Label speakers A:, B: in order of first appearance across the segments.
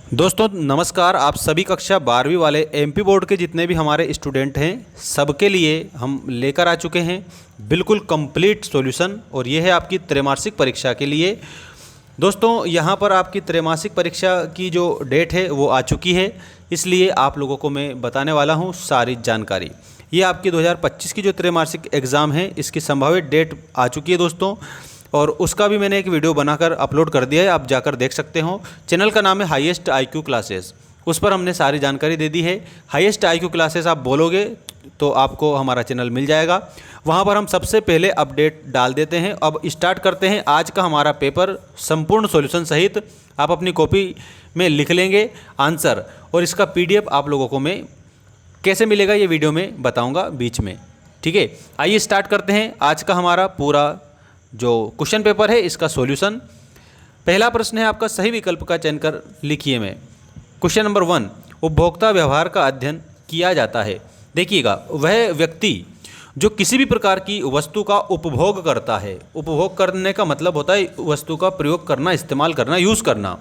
A: दोस्तों नमस्कार। आप सभी कक्षा 12वीं वाले एमपी बोर्ड के जितने भी हमारे स्टूडेंट हैं सबके लिए हम लेकर आ चुके हैं बिल्कुल कंप्लीट सॉल्यूशन। और ये है आपकी त्रैमासिक परीक्षा के लिए। दोस्तों यहाँ पर आपकी त्रैमासिक परीक्षा की जो डेट है वो आ चुकी है, इसलिए आप लोगों को मैं बताने वाला हूँ सारी जानकारी। ये आपकी 2025 की जो त्रैमासिक एग्ज़ाम है इसकी संभावित डेट आ चुकी है दोस्तों, और उसका भी मैंने एक वीडियो बनाकर अपलोड कर दिया है, आप जाकर देख सकते हो। चैनल का नाम है हाईएस्ट आईक्यू क्लासेस, उस पर हमने सारी जानकारी दे दी है। हाईएस्ट आईक्यू क्लासेस आप बोलोगे तो आपको हमारा चैनल मिल जाएगा, वहाँ पर हम सबसे पहले अपडेट डाल देते हैं। अब स्टार्ट करते हैं आज का हमारा पेपर संपूर्ण सॉल्यूशन सहित। आप अपनी कॉपी में लिख लेंगे आंसर, और इसका PDF आप लोगों को मैं कैसे मिलेगा ये वीडियो में बताऊँगा बीच में, ठीक है। आइए स्टार्ट करते हैं आज का हमारा पूरा जो क्वेश्चन पेपर है इसका सॉल्यूशन। पहला प्रश्न है आपका, सही विकल्प का चयन कर लिखिए में। क्वेश्चन नंबर 1, उपभोक्ता व्यवहार का अध्ययन किया जाता है। देखिएगा, वह व्यक्ति जो किसी भी प्रकार की वस्तु का उपभोग करता है, उपभोग करने का मतलब होता है वस्तु का प्रयोग करना, इस्तेमाल करना, यूज़ करना,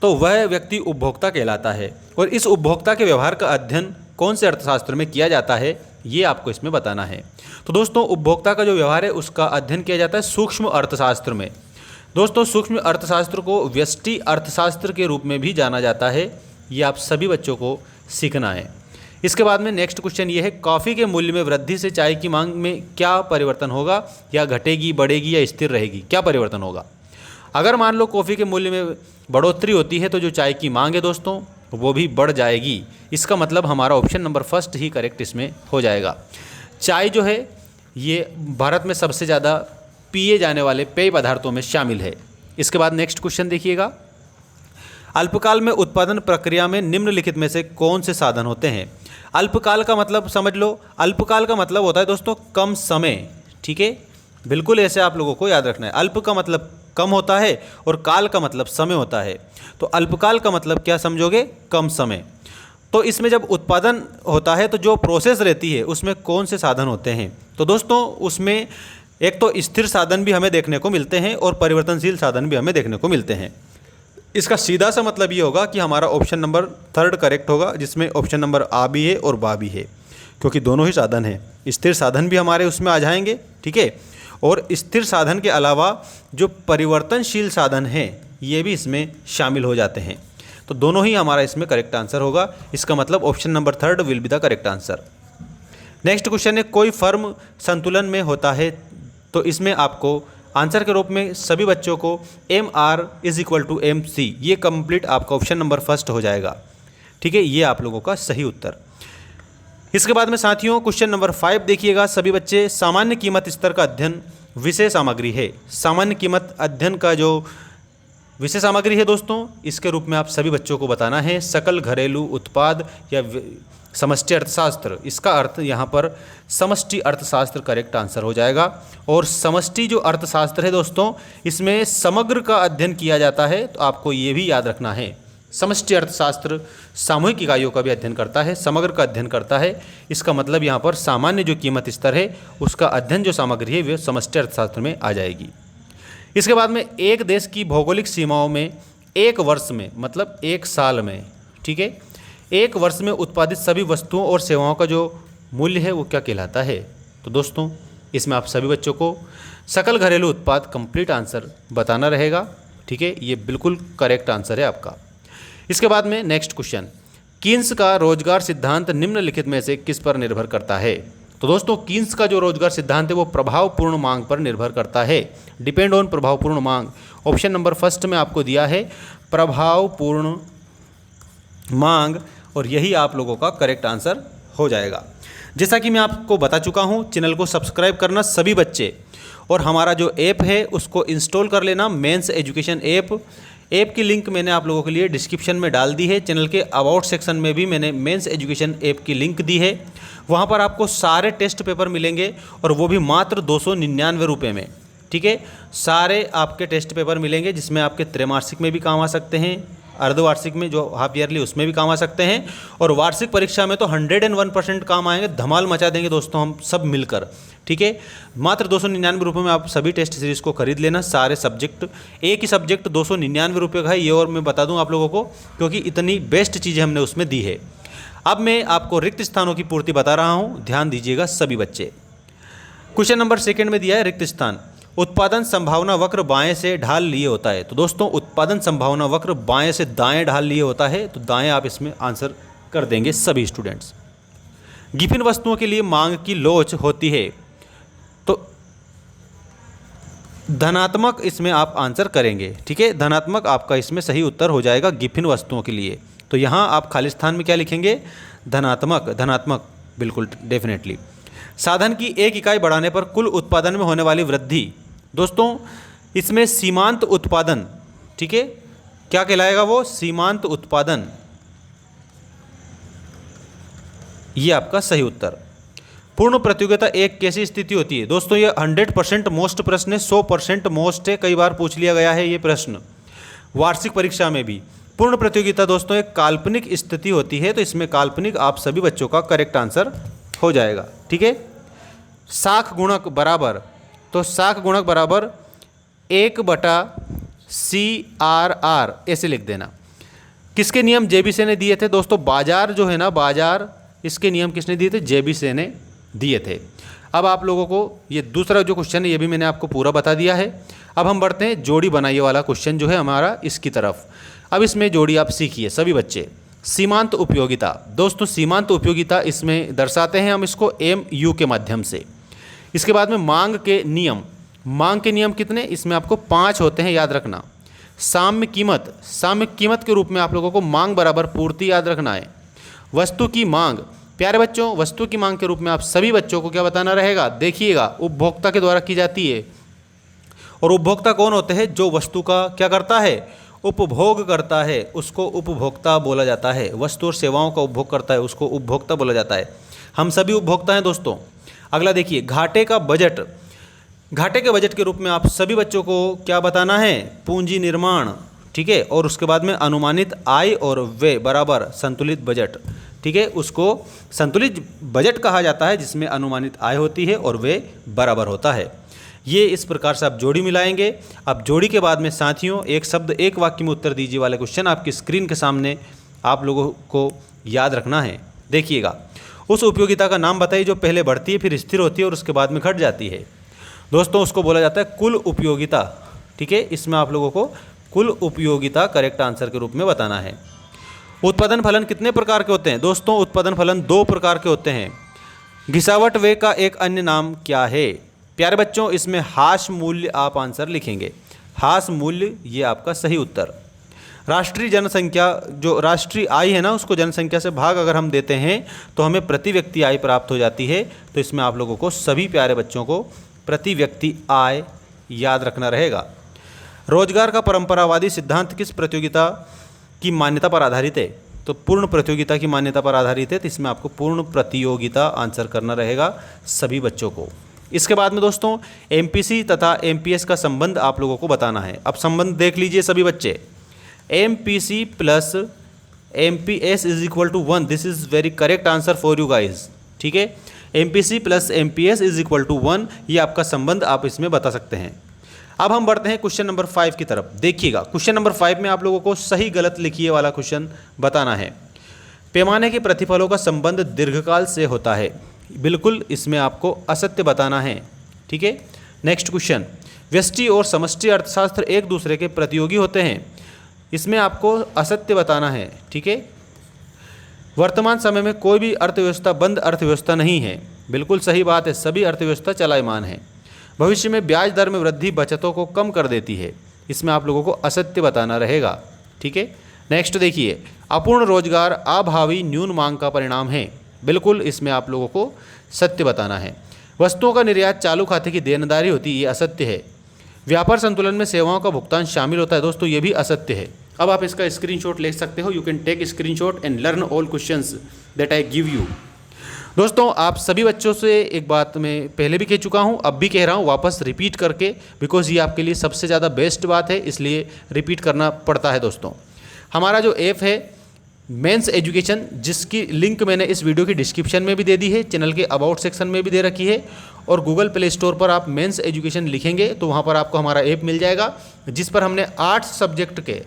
A: तो वह व्यक्ति उपभोक्ता कहलाता है। और इस उपभोक्ता के व्यवहार का अध्ययन कौन से अर्थशास्त्र में किया जाता है ये आपको इसमें बताना है। तो दोस्तों उपभोक्ता का जो व्यवहार है उसका अध्ययन किया जाता है सूक्ष्म अर्थशास्त्र में। दोस्तों सूक्ष्म अर्थशास्त्र को व्यष्टि अर्थशास्त्र के रूप में भी जाना जाता है, ये आप सभी बच्चों को सीखना है। इसके बाद में नेक्स्ट क्वेश्चन ये है, कॉफ़ी के मूल्य में वृद्धि से चाय की मांग में क्या परिवर्तन होगा, या घटेगी, बढ़ेगी या स्थिर रहेगी, क्या परिवर्तन होगा। अगर मान लो कॉफ़ी के मूल्य में बढ़ोतरी होती है तो जो चाय की मांग है दोस्तों वो भी बढ़ जाएगी। इसका मतलब हमारा ऑप्शन नंबर फर्स्ट ही करेक्ट इसमें हो जाएगा। चाय जो है ये भारत में सबसे ज़्यादा पिए जाने वाले पेय पदार्थों में शामिल है। इसके बाद नेक्स्ट क्वेश्चन देखिएगा, अल्पकाल में उत्पादन प्रक्रिया में निम्नलिखित में से कौन से साधन होते हैं। अल्पकाल का मतलब समझ लो, अल्पकाल का मतलब होता है दोस्तों कम समय, ठीक है, बिल्कुल ऐसे आप लोगों को याद रखना है। अल्प का मतलब कम होता है और काल का मतलब समय होता है, तो अल्पकाल का मतलब क्या समझोगे, कम समय। तो इसमें जब उत्पादन होता है तो जो प्रोसेस रहती है उसमें कौन से साधन होते हैं। तो दोस्तों उसमें एक तो स्थिर साधन भी हमें देखने को मिलते हैं और परिवर्तनशील साधन भी हमें देखने को मिलते हैं। इसका सीधा सा मतलब ये होगा कि हमारा ऑप्शन नंबर थर्ड करेक्ट होगा, जिसमें ऑप्शन नंबर आ भी है और बा भी है, क्योंकि दोनों ही साधन हैं। स्थिर साधन भी हमारे उसमें आ जाएंगे, ठीक है, और स्थिर साधन के अलावा जो परिवर्तनशील साधन हैं ये भी इसमें शामिल हो जाते हैं। तो दोनों ही हमारा इसमें करेक्ट आंसर होगा। इसका मतलब option number third will be the correct answer. Next question है, कोई फर्म संतुलन में होता है, तो इसमें आपको आंसर के रूप में सभी बच्चों को MR = MC, ये कंप्लीट आपका ऑप्शन नंबर फर्स्ट हो जाएगा, ठीक है, ये आप लोगों का सही उत्तर। इसके बाद में साथियों क्वेश्चन नंबर 5 देखिएगा सभी बच्चे, सामान्य कीमत स्तर का अध्ययन विषय सामग्री है। सामान्य कीमत अध्ययन का जो विषय सामग्री है दोस्तों, इसके रूप में आप सभी बच्चों को बताना है सकल घरेलू उत्पाद या समष्टि अर्थशास्त्र। इसका अर्थ यहाँ पर समष्टि अर्थशास्त्र करेक्ट आंसर हो जाएगा। और समष्टि जो अर्थशास्त्र है दोस्तों, इसमें समग्र का अध्ययन किया जाता है, तो आपको ये भी याद रखना है। समष्टि अर्थशास्त्र सामूहिक इकाइयों का भी अध्ययन करता है, समग्र का अध्ययन करता है। इसका मतलब यहाँ पर सामान्य जो कीमत स्तर है उसका अध्ययन जो सामग्री है वह समष्टि अर्थशास्त्र में आ जाएगी। इसके बाद में एक देश की भौगोलिक सीमाओं में एक वर्ष में, मतलब एक साल में, ठीक है, एक वर्ष में उत्पादित सभी वस्तुओं और सेवाओं का जो मूल्य है वो क्या कहलाता है। तो दोस्तों इसमें आप सभी बच्चों को सकल घरेलू उत्पाद कंप्लीट आंसर बताना रहेगा, ठीक है, ये बिल्कुल करेक्ट आंसर है आपका। इसके बाद में नेक्स्ट क्वेश्चन, कीन्स का रोजगार सिद्धांत निम्नलिखित में से किस पर निर्भर करता है। तो दोस्तों कीन्स का जो रोजगार सिद्धांत है वो प्रभावपूर्ण मांग पर निर्भर करता है, डिपेंड ऑन प्रभावपूर्ण मांग। ऑप्शन नंबर फर्स्ट में आपको दिया है प्रभावपूर्ण मांग, और यही आप लोगों का करेक्ट आंसर हो जाएगा। जैसा कि मैं आपको बता चुका हूं, चैनल को सब्सक्राइब करना सभी बच्चे, और हमारा जो ऐप है उसको इंस्टॉल कर लेना, मेंस एजुकेशन ऐप की लिंक मैंने आप लोगों के लिए डिस्क्रिप्शन में डाल दी है। चैनल के अबाउट सेक्शन में भी मैंने मेंस एजुकेशन ऐप की लिंक दी है, वहाँ पर आपको सारे टेस्ट पेपर मिलेंगे, और वो भी मात्र 299 रुपये में, ठीक है। सारे आपके टेस्ट पेपर मिलेंगे जिसमें आपके त्रैमासिक में भी काम आ सकते हैं, अर्धवार्षिक में जो हाफ ईयरली उसमें भी काम आ सकते हैं, और वार्षिक परीक्षा में तो 101% काम आएंगे, धमाल मचा देंगे दोस्तों हम सब मिलकर। ठीक है, मात्र 299 रुपये में आप सभी टेस्ट सीरीज़ को खरीद लेना, सारे सब्जेक्ट। एक ही सब्जेक्ट 299 रुपये का है, ये और मैं बता दूं आप लोगों को, क्योंकि इतनी बेस्ट चीज़ें हमने उसमें दी है। अब मैं आपको रिक्त स्थानों की पूर्ति बता रहा हूँ, ध्यान दीजिएगा सभी बच्चे। क्वेश्चन नंबर 2 में दिया है रिक्त स्थान, उत्पादन संभावना वक्र बाएं से ढाल लिए होता है। तो दोस्तों उत्पादन संभावना वक्र बाएं से दाएं ढाल लिए होता है, तो दाएं आप इसमें आंसर कर देंगे सभी स्टूडेंट्स। गिफिन वस्तुओं के लिए मांग की लोच होती है, तो धनात्मक इसमें आप आंसर करेंगे। ठीक है, धनात्मक आपका इसमें सही उत्तर हो जाएगा गिफिन वस्तुओं के लिए। तो यहाँ आप खाली स्थान में क्या लिखेंगे, धनात्मक। धनात्मक बिल्कुल डेफिनेटली। साधन की 1 इकाई बढ़ाने पर कुल उत्पादन में होने वाली वृद्धि, दोस्तों इसमें सीमांत उत्पादन, ठीक है, क्या कहलाएगा वो, सीमांत उत्पादन, ये आपका सही उत्तर। पूर्ण प्रतियोगिता एक कैसी स्थिति होती है, दोस्तों ये 100% मोस्ट प्रश्न है, 100% मोस्ट है, कई बार पूछ लिया गया है ये प्रश्न वार्षिक परीक्षा में भी। पूर्ण प्रतियोगिता दोस्तों एक काल्पनिक स्थिति होती है, तो इसमें काल्पनिक आप सभी बच्चों का करेक्ट आंसर हो जाएगा। ठीक है, साख गुणक बराबर, तो साख गुणक बराबर 1/CRR ऐसे लिख देना। किसके नियम जेबीसे ने दिए थे दोस्तों, बाजार जो है ना, बाजार, इसके नियम किसने दिए थे, जेबीसे ने दिए थे। अब आप लोगों को ये दूसरा जो क्वेश्चन है ये भी मैंने आपको पूरा बता दिया है। अब हम बढ़ते हैं जोड़ी बनाइए वाला क्वेश्चन जो है हमारा इसकी तरफ। अब इसमें जोड़ी आप सीखिए सभी बच्चे। सीमांत उपयोगिता, दोस्तों सीमांत उपयोगिता इसमें दर्शाते हैं हम इसको MU के माध्यम से। इसके बाद में मांग के नियम, मांग के नियम कितने, इसमें आपको 5 होते हैं, याद रखना। साम्य कीमत, साम्य कीमत के रूप में आप लोगों को मांग बराबर पूर्ति याद रखना है। वस्तु की मांग, प्यारे बच्चों वस्तु की मांग के रूप में आप सभी बच्चों को क्या बताना रहेगा, देखिएगा उपभोक्ता के द्वारा की जाती है। और उपभोक्ता कौन होते हैं, जो वस्तु का क्या करता है, उपभोग करता है, उसको उपभोक्ता बोला जाता है। वस्तु और सेवाओं का उपभोग करता है, उसको उपभोक्ता बोला जाता है। हम सभी उपभोक्ता हैं दोस्तों। अगला देखिए, घाटे का बजट, घाटे के बजट के रूप में आप सभी बच्चों को क्या बताना है, पूंजी निर्माण। ठीक है, और उसके बाद में अनुमानित आय और व्यय बराबर संतुलित बजट। ठीक है, उसको संतुलित बजट कहा जाता है जिसमें अनुमानित आय होती है और व्यय बराबर होता है। ये इस प्रकार से आप जोड़ी मिलाएंगे। अब जोड़ी के बाद में साथियों एक शब्द एक वाक्य में उत्तर दीजिए वाले क्वेश्चन आपकी स्क्रीन के सामने आप लोगों को याद रखना है। देखिएगा, उस उपयोगिता का नाम बताइए जो पहले बढ़ती है फिर स्थिर होती है और उसके बाद में घट जाती है। दोस्तों उसको बोला जाता है कुल उपयोगिता। ठीक है, इसमें आप लोगों को कुल उपयोगिता करेक्ट आंसर के रूप में बताना है। उत्पादन फलन कितने प्रकार के होते हैं, दोस्तों उत्पादन फलन 2 प्रकार के होते हैं। घिसावट व्यय का एक अन्य नाम क्या है, प्यारे बच्चों इसमें हाश मूल्य आप आंसर लिखेंगे। हाश मूल्य ये आपका सही उत्तर। राष्ट्रीय जनसंख्या, जो राष्ट्रीय आय है ना, उसको जनसंख्या से भाग अगर हम देते हैं तो हमें प्रति व्यक्ति आय प्राप्त हो जाती है। तो इसमें आप लोगों को सभी प्यारे बच्चों को प्रति व्यक्ति आय याद रखना रहेगा। रोजगार का परंपरावादी सिद्धांत किस प्रतियोगिता की मान्यता पर आधारित है, तो पूर्ण प्रतियोगिता की मान्यता पर आधारित है। तो इसमें आपको पूर्ण प्रतियोगिता आंसर करना रहेगा सभी बच्चों को। इसके बाद में दोस्तों MPC तथा MPS का संबंध आप लोगों को बताना है। अब संबंध देख लीजिए सभी बच्चे, MPC plus MPS is equal to 1, this is very correct answer for you guys. ठीक है, MPC plus MPS is equal to 1, ये आपका संबंध आप इसमें बता सकते हैं। अब हम बढ़ते हैं क्वेश्चन नंबर 5 की तरफ। देखिएगा, क्वेश्चन नंबर 5 में आप लोगों को सही गलत लिखिए वाला क्वेश्चन बताना है। पैमाने के प्रतिफलों का संबंध दीर्घकाल से होता है, बिल्कुल इसमें आपको असत्य बताना है। ठीक है, नेक्स्ट क्वेश्चन, व्यष्टि और समष्टि अर्थशास्त्र एक दूसरे के प्रतियोगी होते हैं, इसमें आपको असत्य बताना है। ठीक है, वर्तमान समय में कोई भी अर्थव्यवस्था बंद अर्थव्यवस्था नहीं है, बिल्कुल सही बात है, सभी अर्थव्यवस्था चलायमान है। भविष्य में ब्याज दर में वृद्धि बचतों को कम कर देती है, इसमें आप लोगों को असत्य बताना रहेगा। ठीक है, नेक्स्ट देखिए, अपूर्ण रोजगार अभावी न्यून मांग का परिणाम है, बिल्कुल इसमें आप लोगों को सत्य बताना है। वस्तुओं का निर्यात चालू खाते की देनदारी होती है, ये असत्य है। व्यापार संतुलन में सेवाओं का भुगतान शामिल होता है, दोस्तों ये भी असत्य है। अब आप इसका स्क्रीनशॉट ले सकते हो, you can take screenshot and learn all questions that I give you. दोस्तों आप सभी बच्चों से एक बात मैं पहले भी कह चुका हूँ, अब भी कह रहा हूँ वापस रिपीट करके, बिकॉज ये आपके लिए सबसे ज़्यादा बेस्ट बात है, इसलिए रिपीट करना पड़ता है। दोस्तों हमारा जो ऐप है मेंस एजुकेशन, जिसकी लिंक मैंने इस वीडियो की डिस्क्रिप्शन में भी दे दी है, चैनल के अबाउट सेक्शन में भी दे रखी है, और गूगल प्ले स्टोर पर आप मेंस एजुकेशन लिखेंगे तो वहाँ पर आपको हमारा ऐप मिल जाएगा, जिस पर हमने 8 सब्जेक्ट के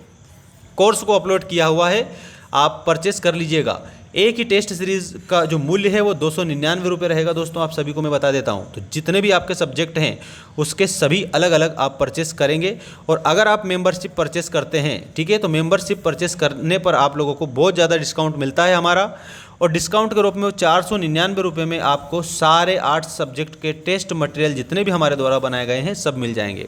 A: कोर्स को अपलोड किया हुआ है। आप परचेस कर लीजिएगा। एक ही टेस्ट सीरीज़ का जो मूल्य है वो 299 रुपये रहेगा दोस्तों, आप सभी को मैं बता देता हूँ। तो जितने भी आपके सब्जेक्ट हैं उसके सभी अलग अलग आप परचेस करेंगे। और अगर आप मेंबरशिप परचेस करते हैं, ठीक है, तो मेंबरशिप परचेस करने पर आप लोगों को बहुत ज़्यादा डिस्काउंट मिलता है हमारा, और डिस्काउंट के रूप में 499 रुपये में आपको सारे 8 सब्जेक्ट के टेस्ट मटेरियल जितने भी हमारे द्वारा बनाए गए हैं सब मिल जाएंगे।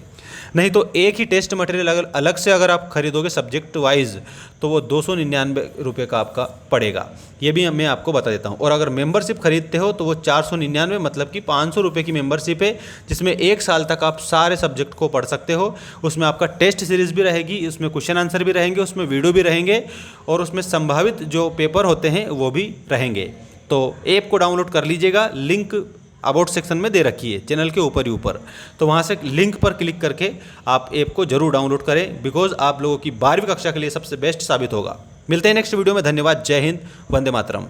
A: नहीं तो एक ही टेस्ट मटेरियल अलग से अगर आप खरीदोगे सब्जेक्ट वाइज तो वो 299 रुपये का आपका पड़ेगा, ये भी मैं आपको बता देता हूँ। और अगर मेंबरशिप खरीदते हो तो वो 499 मतलब कि 500 रुपये की मेंबरशिप है, जिसमें 1 साल तक आप सारे सब्जेक्ट को पढ़ सकते हो। उसमें आपका टेस्ट सीरीज़ भी रहेगी, उसमें क्वेश्चन आंसर भी रहेंगे, उसमें वीडियो भी रहेंगे, और उसमें संभावित जो पेपर होते हैं वो भी रहेंगे। तो ऐप को डाउनलोड कर लीजिएगा, लिंक अबाउट सेक्शन में दे रखी है चैनल के ऊपर ही ऊपर, तो वहाँ से लिंक पर क्लिक करके आप ऐप को जरूर डाउनलोड करें, बिकॉज आप लोगों की 12वीं कक्षा के लिए सबसे बेस्ट साबित होगा। मिलते हैं नेक्स्ट वीडियो में। धन्यवाद। जय हिंद, वंदे मातरम।